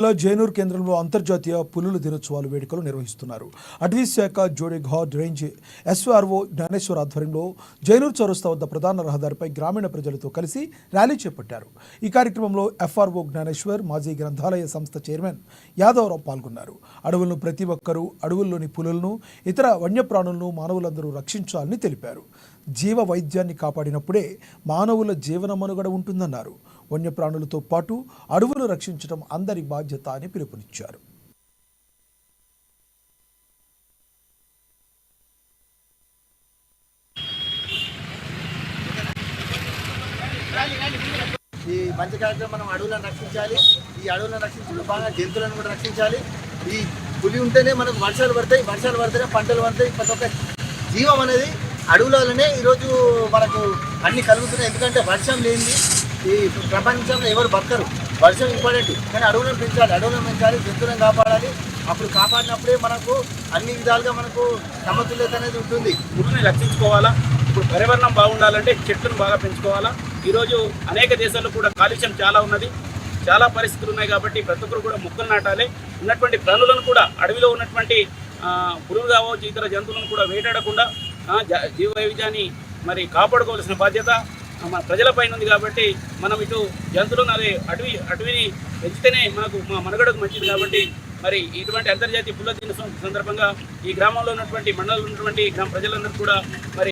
జైనూర్ కేంద్రంలో అంతర్జాతీయ పులుల దినోత్సవాలు వేడుకలు నిర్వహిస్తున్నారు. అటవీ శాఖ జోడేఘాట్ రేంజ్ ఎస్ఆర్ఓ జ్ఞానేశ్వర్ ఆధ్వర్యంలో జైనూర్ చౌరస్తా వద్ద ప్రధాన రహదారిపై గ్రామీణ ప్రజలతో కలిసి ర్యాలీ చేపట్టారు. ఈ కార్యక్రమంలో ఎఫ్ఆర్ఓ జ్ఞానేశ్వర్, మాజీ గ్రంథాలయ సంస్థ చైర్మన్ యాదవరావు పాల్గొన్నారు. అడవులను ప్రతి ఒక్కరూ, అడవుల్లోని పులులను, ఇతర వన్యప్రాణులను మానవులందరూ రక్షించాలని తెలిపారు. జీవ వైద్యాన్ని కాపాడినప్పుడే మానవుల జీవన మనుగడ ఉంటుందన్నారు. వన్యప్రాణులతో పాటు అడవులు రక్షించడం అందరి బాధ్యత అని పిలుపునిచ్చారు. ఈ మంచి కార్యక్రమం మనం అడవులను రక్షించాలి. ఈ అడవులను రక్షించడం బాగా జంతువులను కూడా రక్షించాలి. ఈ పులి ఉంటేనే మనకు వర్షాలు పడితేనే పంటలు పడతాయి. ప్రతి ఒక్క జీవం అనేది అడవులలోనే ఈరోజు మనకు అన్ని కలుగుతున్నాయి. ఎందుకంటే వర్షం లేనిది ఈ ప్రపంచంలో ఎవరు బతకరు. వర్షం ఇంపార్టెంట్, కానీ అడవులను పెంచాలి, జంతువులను కాపాడాలి. అప్పుడు కాపాడినప్పుడే మనకు అన్ని విధాలుగా మనకు సమతుల్యత అనేది ఉంటుంది. పులుని రక్షించుకోవాలా. ఇప్పుడు పర్యావరణం బాగుండాలంటే చెట్లను బాగా పెంచుకోవాలా. ఈరోజు అనేక దేశాల్లో కూడా కాలుష్యం చాలా ఉన్నది, చాలా పరిస్థితులు ఉన్నాయి. కాబట్టి ప్రతి ఒక్కరు కూడా మొక్కలు నాటాలి. ఉన్నటువంటి ప్రాణులను కూడా, అడవిలో ఉన్నటువంటి పులులు కావచ్చు, ఇతర జంతువులను కూడా వేటాడకుండా జీవ వైవిధ్యాన్ని మరి కాపాడుకోవాల్సిన బాధ్యత మన ప్రజలపైన ఉంది. కాబట్టి మనం ఇటు జంతువులను, అదే అటవీని పెంచితేనే మనకు మనుగడకు మంచిది. కాబట్టి మరి ఇటువంటి అంతర్జాతీయ పుల్ల దినోత్సవం సందర్భంగా ఈ గ్రామంలో ఉన్నటువంటి, మండలంలో ఉన్నటువంటి గ్రామ ప్రజలందరూ కూడా మరి